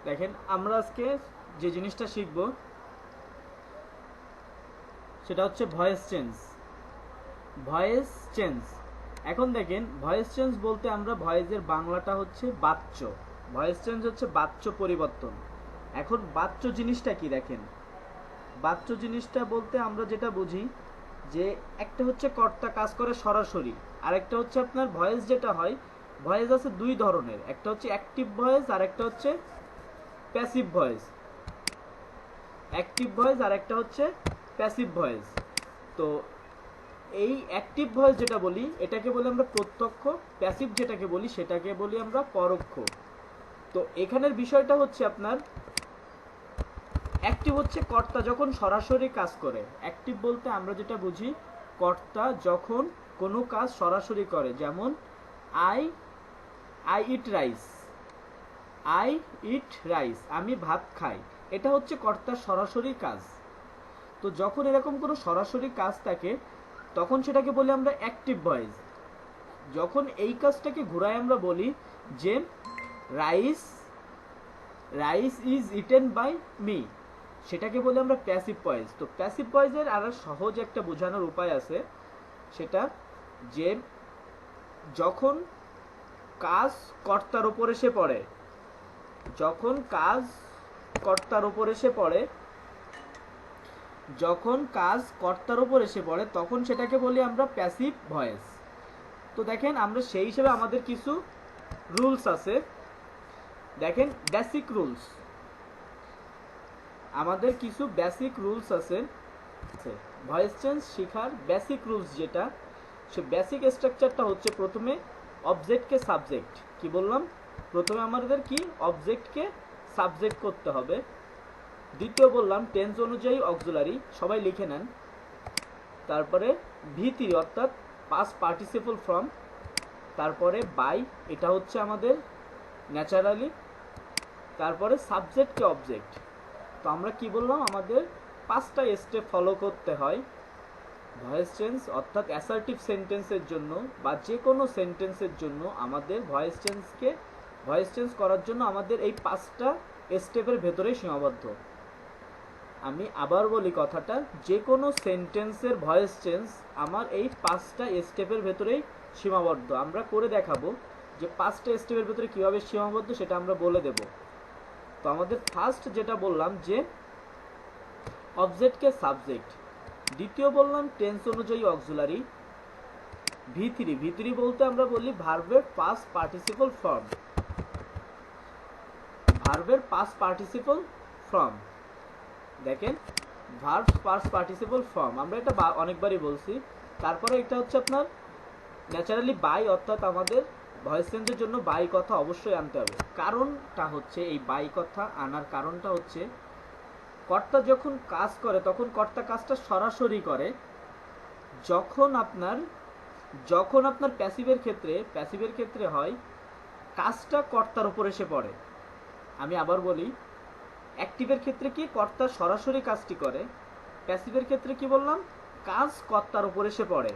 দেখেন আমরা আজকে যে জিনিসটা শিখব সেটা হচ্ছে ভয়েস চেঞ্জ। ভয়েস চেঞ্জ, এখন দেখেন ভয়েস চেঞ্জ বলতে আমরা ভয়েসের বাংলাটা হচ্ছে বাচ্য। ভয়েস চেঞ্জ হচ্ছে বাচ্য পরিবর্তন। এখন বাচ্য জিনিসটা কি দেখেন, বাচ্য জিনিসটা বলতে আমরা যেটা বুঝি যে একটা হচ্ছে কর্তা কাজ করে সরাসরি, আর একটা হচ্ছে আপনার ভয়েস যেটা হয়, ভয়েস আছে দুই ধরনের, একটা হচ্ছে অ্যাক্টিভ ভয়েস আর একটা হচ্ছে প্যাসিভ ভয়েস। অ্যাক্টিভ ভয়েস আর একটা হচ্ছে প্যাসিভ ভয়েস। তো এই অ্যাক্টিভ ভয়েস যেটা বলি এটাকে বলি আমরা প্রত্যক্ষ, প্যাসিভ যেটাকে বলি সেটাকে বলি আমরা পরোক্ষ। তো এখানের বিষয়টা হচ্ছে আপনার অ্যাক্টিভ হচ্ছে কর্তা যখন সরাসরি কাজ করে। অ্যাক্টিভ বলতে আমরা যেটা বুঝি কর্তা যখন কোনো কাজ সরাসরি করে, যেমন I I eat rice, I eat rice, আমি ভাত খাই, এটা হচ্ছে কর্তার সরাসরি কাজ। তো যখন এরকম কোনো সরাসরি কাজ থাকে তখন সেটাকে বলি আমরা অ্যাক্টিভ ভয়েস। যখন এই কাজটাকে ঘুরায় আমরা বলি যে rice rice is eaten by me, সেটাকে বলি আমরা প্যাসিভ ভয়েস। তো প্যাসিভ ভয়েসের আর সহজ একটা বোঝানোর উপায় আছে, সেটা যে যখন কাজ কর্তার উপর এসে পড়ে, যখন কাজ কর্তার উপর এসে পড়ে, যখন কাজ কর্তার উপর এসে পড়ে তখন সেটাকে বলি আমরা প্যাসিভ ভয়েস। তো দেখেন আমরা সেই হিসেবে আমাদের কিছু রুলস আছে। দেখেন বেসিক রুলস, আমাদের কিছু বেসিক রুলস আছে ভয়েস চেঞ্জ শেখার। বেসিক রুলস যেটা, সে বেসিক স্ট্রাকচারটা হচ্ছে প্রথমে অবজেক্টকে সাবজেক্ট, কি বললাম, প্রথমে আমাদের কি অবজেক্টকে সাবজেক্ট করতে হবে। দ্বিতীয় বললাম টেন্স অনুযায়ী অক্সিলারি, সবাই লিখে নেন। তারপরে ভি3 অর্থাৎ পাস্ট পার্টিসিপল ফর্ম, তারপরে বাই, এটা হচ্ছে আমাদের ন্যাচারালি, তারপরে সাবজেক্টকে অবজেক্ট। তো আমরা কি বললাম, আমাদের 5টা স্টেপ ফলো করতে হয় ভয়েস চেঞ্জ অর্থাৎ অ্যাসার্টিভ সেন্টেন্সের জন্য বা যে কোনো সেন্টেন্সের জন্য আমাদের ভয়েস চেঞ্জ করার জন্য আমাদের এই 5টা স্টেপের ভেতরেই সীমাবদ্ধ। আমি আবার বলি কথাটা, যে কোনো সেন্টেন্সের ভয়েস চেঞ্জ আমার এই 5টা স্টেপের ভেতরেই সীমাবদ্ধ। আমরা করে দেখাবো যে 5টা স্টেপের ভেতরে কীভাবে সীমাবদ্ধ সেটা আমরা বলে দেব। তো আমাদের ফার্স্ট যেটা বললাম যে অবজেক্টকে সাবজেক্ট, দ্বিতীয় বললাম টেন্স অনুযায়ী অক্সিলারি, ভি3 বলতে আমরা বলি ভার্বের পাস্ট পার্টিসিপল ফর্ম, ভার্বের পাস্ট পার্টিসিপল ফর্ম। দেখেন ভার্ব পাস্ট পার্টিসিপল ফর্ম আমরা এটা অনেকবারই বলছি। তারপরে এটা হচ্ছে আপনার ন্যাচারালি বাই, অর্থাৎ আমাদের ভয়েস চেঞ্জের জন্য বাই কথা অবশ্যই আনতে হবে। কারণটা হচ্ছে এই বাই কথা আনার কারণটা হচ্ছে কর্তা যখন কাজ করে তখন কর্তা কাজটা সরাসরি করে। যখন আপনার প্যাসিভের ক্ষেত্রে হয় কাজটা কর্তার উপর এসে পড়ে। আমি আবার বলি, অ্যাক্টিভের ক্ষেত্রে কি কর্তা সরাসরি কাজটি করে, প্যাসিভের ক্ষেত্রে কি বললাম, কাজ কর্তার উপর এসে পড়ে।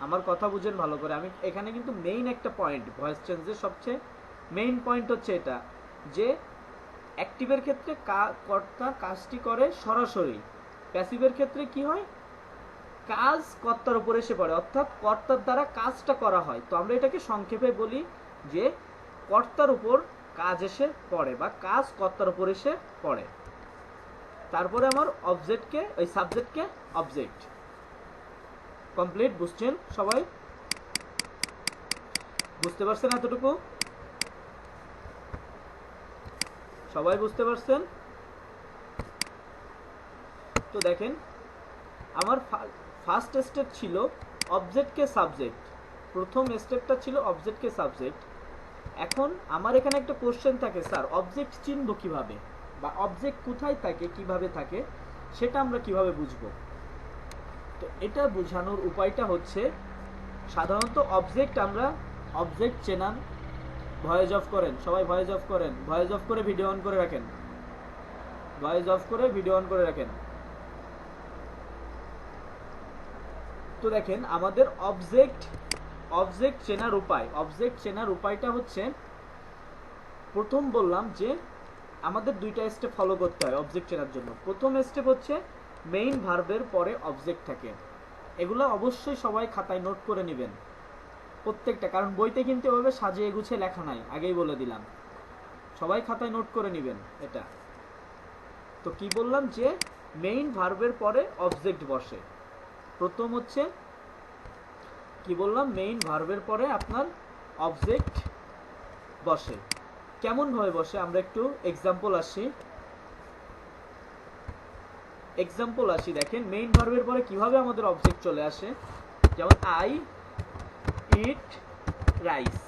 আমার কথা বুঝেন ভালো করে, আমি এখানে কিন্তু মেইন একটা পয়েন্ট, ভয়েস চেঞ্জের সবচেয়ে মেইন পয়েন্ট হচ্ছে এটা যে অ্যাক্টিভের ক্ষেত্রে কর্তা কাজটি করে সরাসরি, প্যাসিভের ক্ষেত্রে কি হয়, কাজ কর্তার উপর এসে পড়ে অর্থাৎ কর্তার দ্বারা কাজটা করা হয়। তো আমরা এটাকে সংক্ষেপে বলি যে কর্তার উপর কাজ এসে পড়ে বা কাজ কর্তার উপর এসে পড়ে। তারপরে আমার সাবজেক্টকে অবজেক্ট। কমপ্লিট? বুঝছেন সবাই? বুঝতে পারছেন এতটুকু? সবাই বুঝতে পারছেন? তো দেখেন আমার ফার্স্ট স্টেপ ছিল অবজেক্টকে সাবজেক্ট, প্রথম স্টেপটা ছিল অবজেক্টকে সাবজেক্ট। এখন আমার এখানে একটা কোশ্চেন থাকে, স্যার অবজেক্ট চিনব কিভাবে, বা অবজেক্ট কোথায় থাকে, কিভাবে থাকে, সেটা আমরা কিভাবে বুঝবো? তো এটা বোঝানোর উপায়টা হচ্ছে সাধারণত অবজেক্ট চেনার, ভয়েস অফ করেন সবাই, ভয়েস অফ করেন, ভয়েস অফ করে ভিডিও অন করে রাখেন, ভয়েস অফ করে ভিডিও অন করে রাখেন। তো দেখেন আমাদের অবজেক্ট চেনার উপায়টা হচ্ছে, প্রথম বললাম যে আমাদের দুইটা স্টেপ ফলো করতে হয় অবজেক্ট চেনার জন্য। প্রথম স্টেপ হচ্ছে মেইন ভার্বের পরে অবজেক্ট থাকে। এগুলো অবশ্যই সবাই খাতায় নোট করে নেবেন প্রত্যেকটা, কারণ বইতে কিন্তু এভাবে সাজিয়ে গুছিয়ে লেখা নাই, আগেই বলে দিলাম। সবাই খাতায় নোট করে নেবেন এটা। তো কি বললাম যে মেইন ভার্বের পরে অবজেক্ট বসে। প্রথম হচ্ছে কি বললাম, মেইন ভার্বের পরে আপনার অবজেক্ট বসে। কেমন ভাবে বসে আমরা একটু এক্সাম্পল আসি। দেখেন মেইন ভার্বের পরে কিভাবে আমাদের অবজেক্ট চলে আসে। যেমন আই ইট রাইস।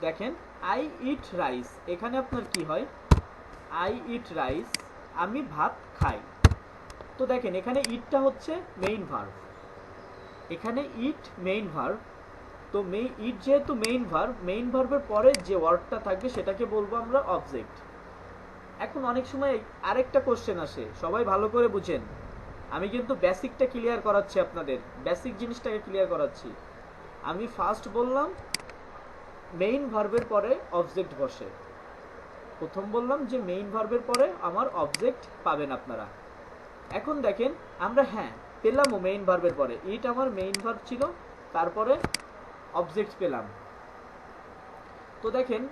দেখেন আই ইট রাইস, এখানে আপনার কি হয়, আই ইট রাইস, আমি ভাত খাই। তো দেখেন এখানে ইটটা হচ্ছে মেইন ভার্ব, এখানে ইট মেইন ভার্ব। তো ইট যেহেতু মেইন ভার্ব, মেইন ভার্বের পরে যে ওয়ার্ডটা থাকবে সেটাকে বলবো আমরা অবজেক্ট। এখন অনেক সময় আরেকটা কোশ্চেন আসে, সবাই ভালো করে বুঝেন, আমি কিন্তু বেসিকটা ক্লিয়ার করাচ্ছি আপনাদের, বেসিক জিনিসটাকে ক্লিয়ার করাচ্ছি। আমি ফার্স্ট বললাম মেইন ভার্বের পরে অবজেক্ট বসে। প্রথম বললাম যে মেইন ভার্বের পরে আমার অবজেক্ট পাবেন আপনারা। এখন দেখেন আমরা পেলাম মেইন ভার্বের পরে, ইট আমার মেইন ভার্ব ছিল, তারপরে অবজেক্ট পেলাম। তো দেখেন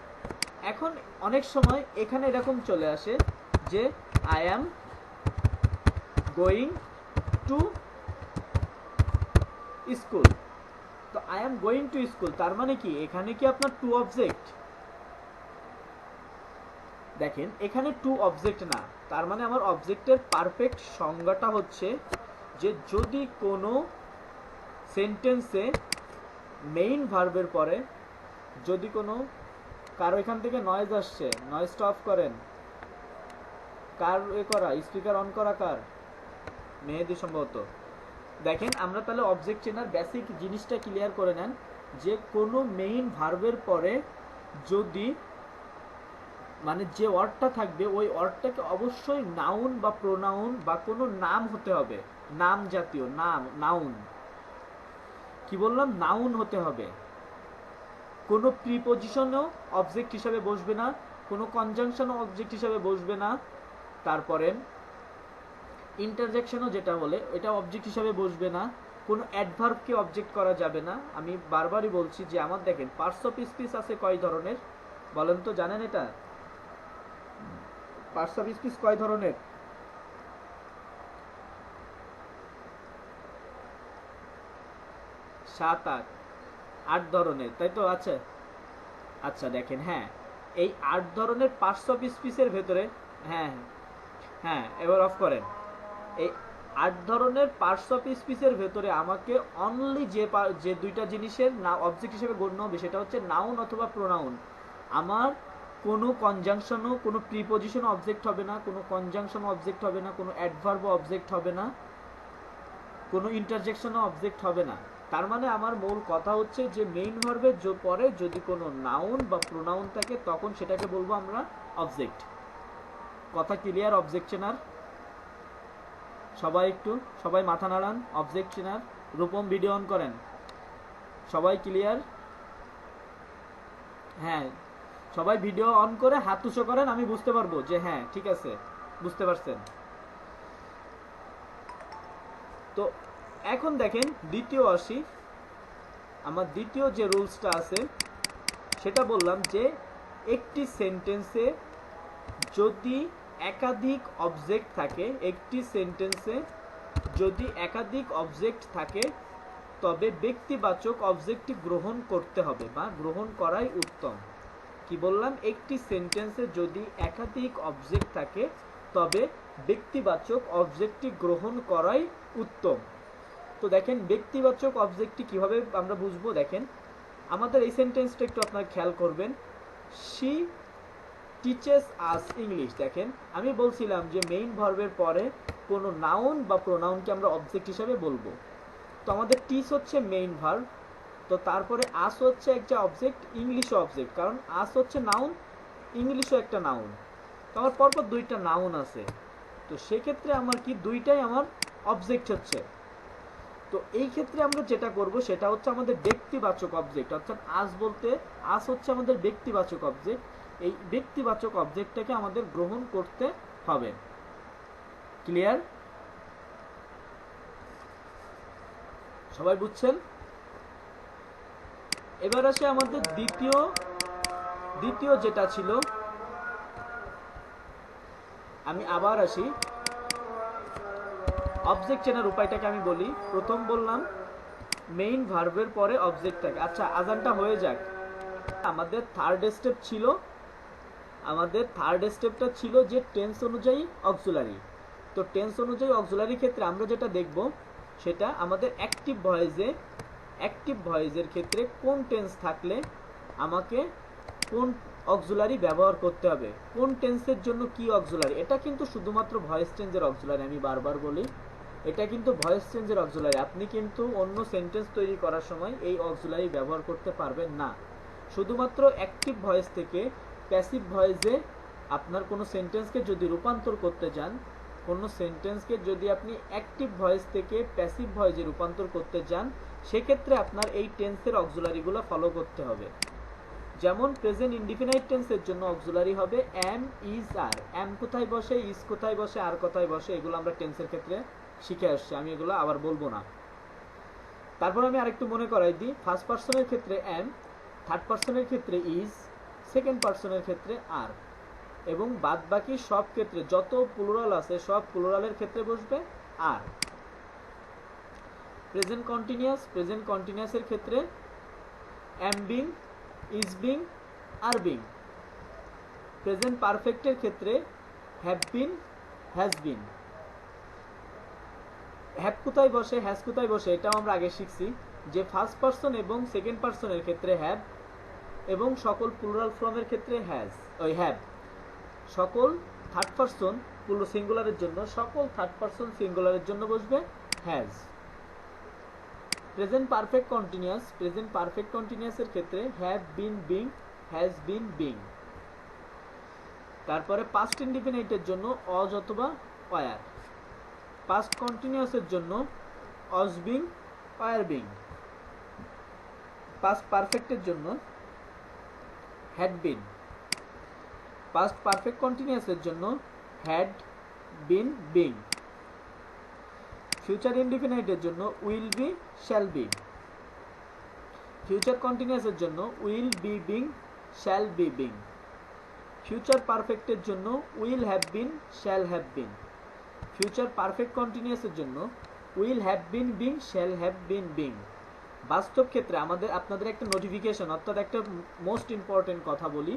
এখন অনেক সময় এখানে এরকম চলে আসে যে I am going to school. তো I am going to school তার মানে কি, এখানে কি আপনার টু অবজেক্ট? দেখেন এখানে টু অবজেক্ট না, তার মানে আমার অবজেক্টের পারফেক্ট সংজ্ঞাটা হচ্ছে যে যদি কোনো সেন্টেন্সে মেইন ভার্বের পরে যদি কোনো, কারো এখান থেকে নয়েজ আসছে, নয়েজটা অফ করেন। কার করা, স্পিকার অন করা কার? মেহেদি সম্ভবত। দেখেন আমরা তাহলে অবজেক্ট চেনার বেসিক জিনিসটা ক্লিয়ার করে নেন যে কোনো মেইন ভার্বের পরে যদি মানে যে ওয়ার্ডটা থাকবে ওই ওয়ার্ডটাকে অবশ্যই নাউন বা প্রোনাউন বা কোনো নাম হতে হবে, নাম জাতীয়, নাউন। কি বললাম, নাউন হতে হবে। কোনো প্রিপজিশনও অবজেক্ট হিসাবে বসবে না, কোনো কনজাংশনও অবজেক্ট হিসাবে বসবে না, তারপরে ইন্টারজেকশনও যেটা বলে এটা অবজেক্ট হিসাবে বসবে না, কোনো অ্যাডভার্বকে অবজেক্ট করা যাবে না। আমি বারবারই বলছি যে আমার দেখেন পার্টস অফ স্পিচ আছে কয় ধরনের বলেন তো, জানেন এটা? পার্টস অফ স্পিচ কয় ধরনের? 7-8 ধরনের, তাই তো? আচ্ছা দেখেন এই 8 ধরনের পার্টস অফ স্পিচের ভেতরে এবার অফ করেন। এই 8 ধরনের পার্টস অফ স্পিচের ভেতরে আমাকে অনলি যে দুইটা জিনিসের না অবজেক্ট হিসেবে গণ্য হবে সেটা হচ্ছে নাউন অথবা প্রোনাউন। আমার কোনো কনজাংশনও, কোনো প্রিপজিশনও অবজেক্ট হবে না, কোনো কনজাংশনও অবজেক্ট হবে না, কোনো অ্যাডভার্বও অবজেক্ট হবে না, কোনো ইন্টারজেকশনও অবজেক্ট হবে না। তার মানে আমার মূল কথা হচ্ছে যে মেইন ভার্বের পরে যদি কোনো নাউন বা প্রোনাউন থাকে তখন সেটাকে বলবো আমরা অবজেক্ট। কথা ক্লিয়ার অবজেক্ট চেনার? সবাই মাথা নাড়ান অবজেক্ট চেনার। রূপম ভিডিও অন করেন। সবাই ক্লিয়ার? সবাই ভিডিও অন করে হাত উঁচু করেন, আমি বুঝতে পারবো যে ঠিক আছে, বুঝতে পারছেন। তো এখন দেখেন দ্বিতীয় আসি, আমার দ্বিতীয় যে রুলসটা আছে সেটা বললাম যে একটি সেন্টেন্সে যদি একাধিক অবজেক্ট থাকে, একটি সেন্টেন্সে যদি একাধিক অবজেক্ট থাকে তবে ব্যক্তিবাচক অবজেক্টটি গ্রহণ করতে হবে বা গ্রহণ করাই উত্তম। কি বললাম, একটি সেন্টেন্সে যদি একাধিক অবজেক্ট থাকে তবে ব্যক্তিবাচক অবজেক্টটি গ্রহণ করাই উত্তম। তো দেখেন ব্যক্তিবাচক অবজেক্টটি কিভাবে আমরা বুঝবো, দেখেন আমাদের এই সেন্টেন্সটা একটু আপনারা খেয়াল করবেন। She teaches us English. দেখেন আমি বলছিলাম যে মেইন ভার্বের পরে কোনো নাউন বা প্রোনাউনকে আমরা অবজেক্ট হিসাবে বলবো। তো আমাদের টিচ হচ্ছে মেইন ভার্ব, তো তারপরে আস হচ্ছে একটা অবজেক্ট, ইংলিশও অবজেক্ট, কারণ আস হচ্ছে নাউন, ইংলিশও একটা নাউন। তো আমার পরপর দুইটা নাউন আছে, তো সেক্ষেত্রে আমার কি দুইটাই আমার অবজেক্ট হচ্ছে। তো এই ক্ষেত্রে আমরা যেটা করব সেটা হচ্ছে আমাদের ব্যক্তিবাচক অবজেক্ট, অর্থাৎ আস হচ্ছে আমাদের ব্যক্তিবাচক অবজেক্ট। এই ব্যক্তিবাচক অবজেক্টটাকে আমাদের গ্রহণ করতে হবে। ক্লিয়ার? সবাই বুঝছেন? এবার আসে আমাদের দ্বিতীয় যেটা ছিল, আমি আবার আসি অবজেক্ট চেনার উপায়টাকে আমি বলি। প্রথম বললাম মেইন ভার্বের পরে অবজেক্ট থাকে। আচ্ছা, আজানটা হয়ে যাক। আমাদের থার্ড স্টেপটা ছিল যে টেন্স অনুযায়ী অক্সিলারি। তো টেন্স অনুযায়ী অক্সিলারি ক্ষেত্রে আমরা যেটা দেখব সেটা আমাদের অ্যাক্টিভ ভয়েসের ক্ষেত্রে কোন টেন্স থাকলে আমাকে কোন অক্সিলারি ব্যবহার করতে হবে, কোন টেন্সের জন্য কি অক্সিলারি। এটা কিন্তু শুধুমাত্র ভয়েস চেঞ্জের অক্সিলারি, আমি বারবার বলি এটা কিন্তু ভয়েস চেঞ্জের অক্সিলারি। আপনি কিন্তু অন্য সেন্টেন্স তৈরি করার সময় এই অক্সিলারি ব্যবহার করতে পারবেন না। শুধুমাত্র অ্যাক্টিভ ভয়েস থেকে প্যাসিভ ভয়েসে আপনার কোনো সেন্টেন্সকে যদি রূপান্তর করতে যান, কোনো সেন্টেন্সকে যদি আপনি অ্যাক্টিভ ভয়েস থেকে প্যাসিভ ভয়েসে রূপান্তর করতে যান, সেক্ষেত্রে আপনার এই টেন্সের অক্সিলারিগুলো ফলো করতে হবে। যেমন প্রেজেন্ট ইনডিফিনাইট টেন্সের জন্য অক্সিলারি হবে এম, ইজ, আর। এম কোথায় বসে, ইজ কোথায় বসে, আর কোথায় বসে, এগুলো আমরা টেন্সের ক্ষেত্রে শিখে আসছি, আমি এগুলো আবার বলবো না। তারপর আমি আরেকটু মনে করাই দিই, ফার্স্ট পার্সনের ক্ষেত্রে এম, থার্ড পার্সনের ক্ষেত্রে ইজ, সেকেন্ড পার্সনের ক্ষেত্রে আর, এবং বাদ বাকি সব ক্ষেত্রে যত প্লুরাল আছে সব প্লুরালের ক্ষেত্রে বসবে আর। প্রেজেন্ট কন্টিনিউয়াসের ক্ষেত্রে am being, is being, are being. Present পারফেক্টের ক্ষেত্রে have been, has been. Have কোথায় বসে, হ্যাজ কোথায় বসে, এটাও আমরা আগে শিখছি যে ফার্স্ট পার্সন এবং সেকেন্ড পার্সনের ক্ষেত্রে হ্যাভ, এবং সকল প্লুরাল ফর্মের ক্ষেত্রে হ্যাভ। সকল থার্ড পার্সন সিঙ্গুলারের জন্য, সকল থার্ড পার্সন সিঙ্গুলারের জন্য বসবে হ্যাজ। প্রেজেন্ট পারফেক্ট কন্টিনিউয়াসের ক্ষেত্রে have been being, has been being. তারপরে পাস্ট ইনডিফিনাইটের জন্য অজ অথবা ওয়ার। পাস্ট কন্টিনিউয়াসের জন্য was being, were being. Past পারফেক্টের জন্য হ্যাড বিন। পাস্ট পারফেক্ট কন্টিনিউয়াসের জন্য হ্যাড বিন বিং। ফিউচার ইনডিফিনাইটের জন্য will be, shall be. Future কন্টিনিউয়াসের জন্য will be being, shall be being. Future পারফেক্টের জন্য will have been, shall have been. Future perfect কন্টিনিউয়াসের জন্য will have been being, shall have been being. বাস্তব ক্ষেত্রে আপনাদের একটা নোটিফিকেশন, অর্থাৎ একটা মোস্ট ইম্পর্টেন্ট কথা বলি।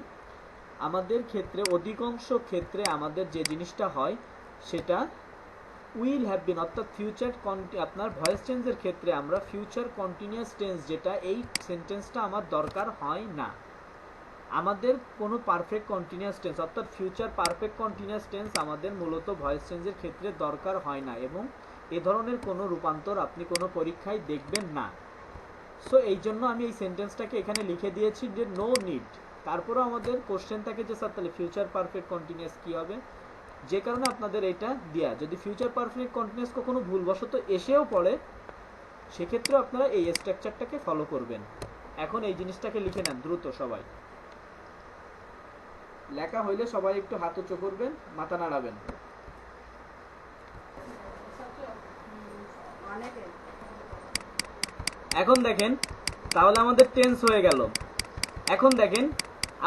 আমাদের ক্ষেত্রে অধিকাংশ ক্ষেত্রে আমাদের যে জিনিসটা হয় সেটা উইল হ্যাভ বিন, অর্থাৎ ফিউচার আপনার ভয়েস চেঞ্জের ক্ষেত্রে আমরা ফিউচার কন্টিনিউয়াস টেন্স যেটা, এই সেন্টেন্সটা আমার দরকার হয় না। আমাদের কোনো পারফেক্ট কন্টিনিউয়াস টেন্স অর্থাৎ ফিউচার পারফেক্ট কন্টিনিউয়াস টেন্স আমাদের মূলত ভয়েস চেঞ্জের ক্ষেত্রে দরকার হয় না, এবং এ ধরনের কোনো রূপান্তর আপনি কোনো পরীক্ষায় দেখবেন না। সো এই জন্য আমি এই সেন্টেন্সটাকে এখানে লিখে দিয়েছি যে নো নিড। তারপরেও আমাদের কোশ্চেন থাকে যে স্যার তাহলে ফিউচার পারফেক্ট কন্টিনিউয়াস কী হবে, যে কারণে আপনাদের এটা দেয়া। যদি ফিউচার পারফেক্ট কন্টিনিউয়াস কখনো ভুলবশত এসেও পড়ে, সেক্ষেত্রে আপনারা এই স্ট্রাকচারটাকে ফলো করবেন। এখন এই জিনিসটাকে লিখে নেন দ্রুত সবাই। লেখা হইলে সবাই একটু হাত উঁচু করবেন, মাথা নাড়াবেন। এখন দেখেন, তাহলে আমাদের টেন্স হয়ে গেল। এখন দেখেন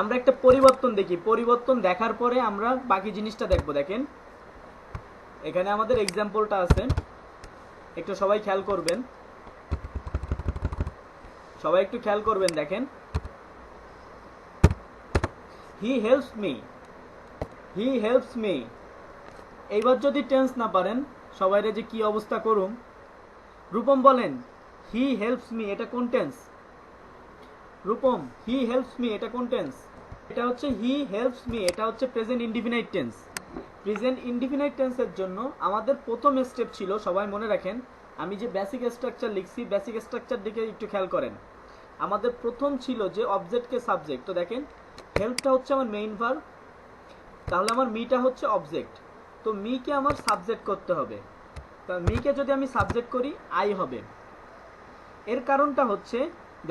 আমরা একটা পরিবর্তন দেখি, পরিবর্তন দেখার পরে আমরা বাকি জিনিসটা দেখব। দেখেন এখানে আমাদের এক্সাম্পলটা আছে, একটু সবাই খেয়াল করবেন, সবাই একটু খেয়াল করবেন। দেখেন he helps me, he helps me. এইবার যদি টেন্স না পারেন সবাইরে যে কি অবস্থা করুম। রূপম বলেন হি হেল্পস মি এটা কোন tense? Rupam he helps me এটা কোন টেন্স? এটা হচ্ছে হি হেল্পস মি, এটা হচ্ছে present indefinite tense. Present indefinite টেন্সের জন্য আমাদের প্রথম স্টেপ ছিল, সবাই মনে রাখেন, আমি যে বেসিক স্ট্রাকচার লিখছি, বেসিক স্ট্রাকচার দিকে একটু খেয়াল করেন। আমাদের প্রথম ছিল যে অবজেক্টকে সাবজেক্ট। তো দেখেন হেল্পটা হচ্ছে আমার মেইন ভার্ব, তাহলে আমার মিটা হচ্ছে অবজেক্ট। তো মিকে আমার সাবজেক্ট করতে হবে। তা মিকে যদি আমি সাবজেক্ট করি আই হবে। এর কারণটা হচ্ছে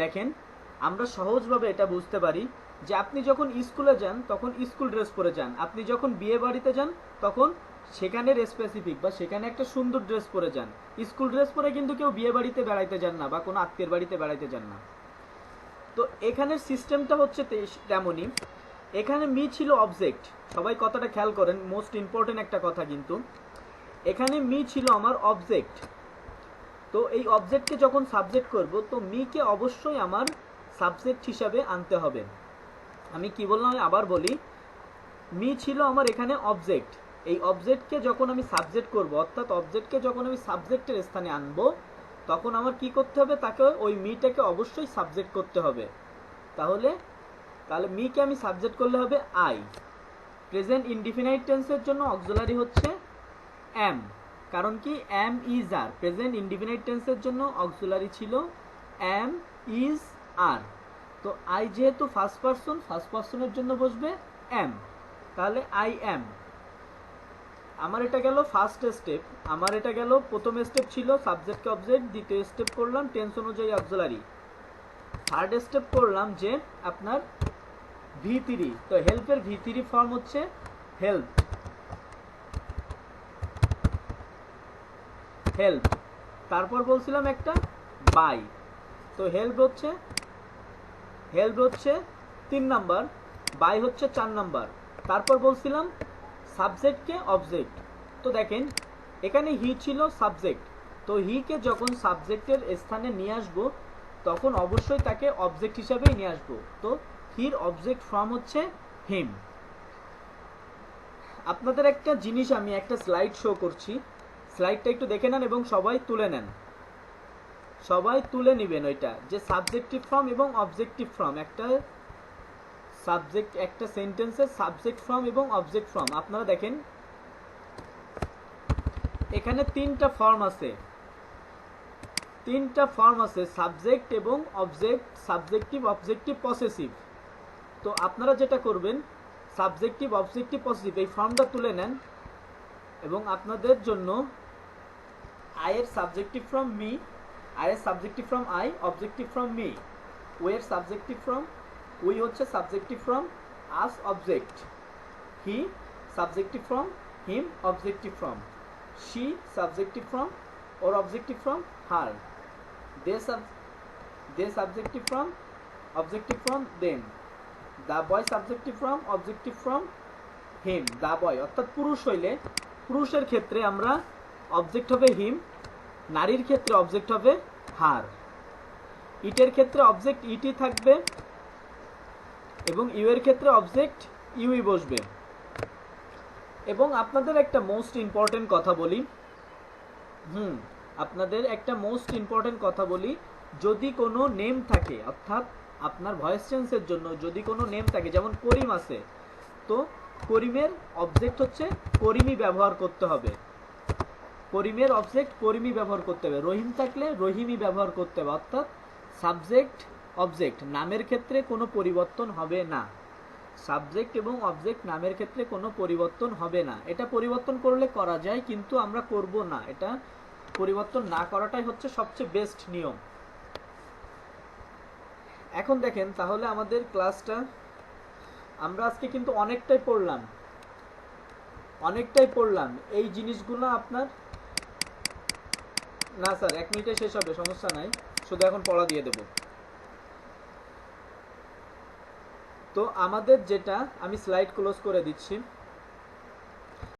দেখেন আমরা সহজভাবে এটা বুঝতে পারি যে আপনি যখন স্কুলে যান তখন স্কুল ড্রেস পরে যান, আপনি যখন বিয়ে বাড়িতে যান তখন সেখানের স্পেসিফিক বা সেখানে একটা সুন্দর ড্রেস পরে যান। স্কুল ড্রেস পরে কিন্তু কেউ বিয়ে বাড়িতে বেড়াইতে যান না বা কোনো আত্মীয়ের বাড়িতে বেড়াইতে যান না। তো এখানের সিস্টেমটা হচ্ছে তেমনই। এখানে মি ছিল অবজেক্ট, সবাই কথাটা খেয়াল করেন, মোস্ট ইম্পর্টেন্ট একটা কথা কিন্তু। এখানে মি ছিল আমার অবজেক্ট। তো এই অবজেক্টকে যখন সাবজেক্ট করব তো মিকে অবশ্যই আমার সাবজেক্ট হিসাবে আনতে হবে। আমি কি বললাম আমি আবার বলি, মি ছিল আমার এখানে অবজেক্ট। এই অবজেক্টকে যখন আমি সাবজেক্ট করব, অর্থাৎ অবজেক্টকে যখন আমি সাবজেক্টের স্থানে আনবো, তখন আমার কি করতে হবে, তাকে ওই মিটাকে অবশ্যই সাবজেক্ট করতে হবে। তাহলে মিকে আমি সাবজেক্ট করলে হবে আই। প্রেজেন্ট ইনডিফিনাইট টেন্সের জন্য অক্সিলারি হচ্ছে এম, কারণ কি am is are. Present indefinite টেন্সের জন্য অক্সিলারি ছিল এম ইজ আর। তো আই যেহেতু ফার্স্ট পার্সনের জন্য বসবে এম, তাহলে আই এম। আমার এটা গেল ফার্স্ট স্টেপ, আমার এটা গেল প্রথম স্টেপ ছিল সাবজেক্টকে অবজেক্ট, দ্বিতীয় স্টেপ করলাম টেন্স অনুযায়ী অক্সিলারি, থার্ড স্টেপ করলাম যে আপনার V3। তো হেল্পের V3 ফর্ম হচ্ছে হেল্প, হেল্প। তারপর বলছিলাম একটা বাই। তো হেল্প হচ্ছে 3 নাম্বার, বাই হচ্ছে 4 নাম্বার। তারপর বলছিলাম সাবজেক্টকে অবজেক্ট। তো দেখেন এখানে হি ছিল সাবজেক্ট, তো হিকে যখন সাবজেক্টের স্থানে নিয়ে আসবো তখন অবশ্যই তাকে অবজেক্ট হিসাবেই নিয়ে আসবো। তো হির অবজেক্ট ফর্ম হচ্ছে হিম। আপনাদের একটা জিনিস আমি একটা স্লাইড শো করছি, স্লাইডটা একটু দেখে নেন এবং সবাই তুলে নেন, সবাই তুলে নেবেন ওইটা, যে সাবজেক্টিভ ফর্ম এবং অবজেক্টিভ ফর্ম, একটা সাবজেক্ট একটা সেন্টেন্সের সাবজেক্ট ফর্ম এবং অবজেক্ট ফর্ম। আপনারা দেখেন এখানে তিনটা ফর্ম আছে, সাবজেক্ট এবং অবজেক্ট, সাবজেক্টিভ, অবজেক্টিভ, পসেসিভ। তো আপনারা যেটা করবেন সাবজেক্টিভ, অবজেক্টিভ, পসেসিভ এই ফর্মটা তুলে নেন এবং আপনাদের জন্য আই এর সাবজেক্টিভ ফ্রম মি, আই এর subjective from I, objective from me, ও এর সাবজেক্টিভ ফ্রম উই হচ্ছে subjective from us object, he subjective from him objective from, she subjective from or objective from her, they subjective from objective from them, the boy subjective from objective from him, the boy। অর্থাৎ পুরুষ হইলে পুরুষের ক্ষেত্রে আমরা object হবে হিম, নারীর ক্ষেত্রে object হবে হার, ইটের ক্ষেত্রে অবজেক্ট ইটি থাকবে এবং ইউ এর ক্ষেত্রে অবজেক্ট ইউই বসবে। এবং আপনাদের একটা মোস্ট ইম্পর্টেন্ট কথা বলি, যদি কোনো নেম থাকে, অর্থাৎ আপনার ভয়েস চেঞ্জের জন্য যদি কোনো নেম থাকে, যেমন করিম আছে, তো করিমের অবজেক্ট হচ্ছে করিমই ব্যবহার করতে হবে, করিমের অবজেক্ট করিমই ব্যবহার করতে হবে। রহিম থাকলে রহিমই ব্যবহার করতে হবে। অর্থাৎ সাবজেক্ট অবজেক্ট নামের ক্ষেত্রে কোনো পরিবর্তন হবে না, সাবজেক্ট এবং অবজেক্ট নামের ক্ষেত্রে কোনো পরিবর্তন হবে না। এটা পরিবর্তন করলে করা যায়, কিন্তু আমরা করব না, এটা পরিবর্তন না করাটাই হচ্ছে সবচেয়ে বেস্ট নিয়ম। এখন দেখেন তাহলে আমাদের ক্লাসটা আমরা আজকে কিন্তু অনেকটাই পড়লাম। এই জিনিসগুলো আপনার না স্যার 1 মিনিটে শেষ হবে, সমস্যা নাই, শুধু এখন পড়া দিয়ে দেব। তো আমাদের যেটা, আমি স্লাইড ক্লোজ করে দিচ্ছি।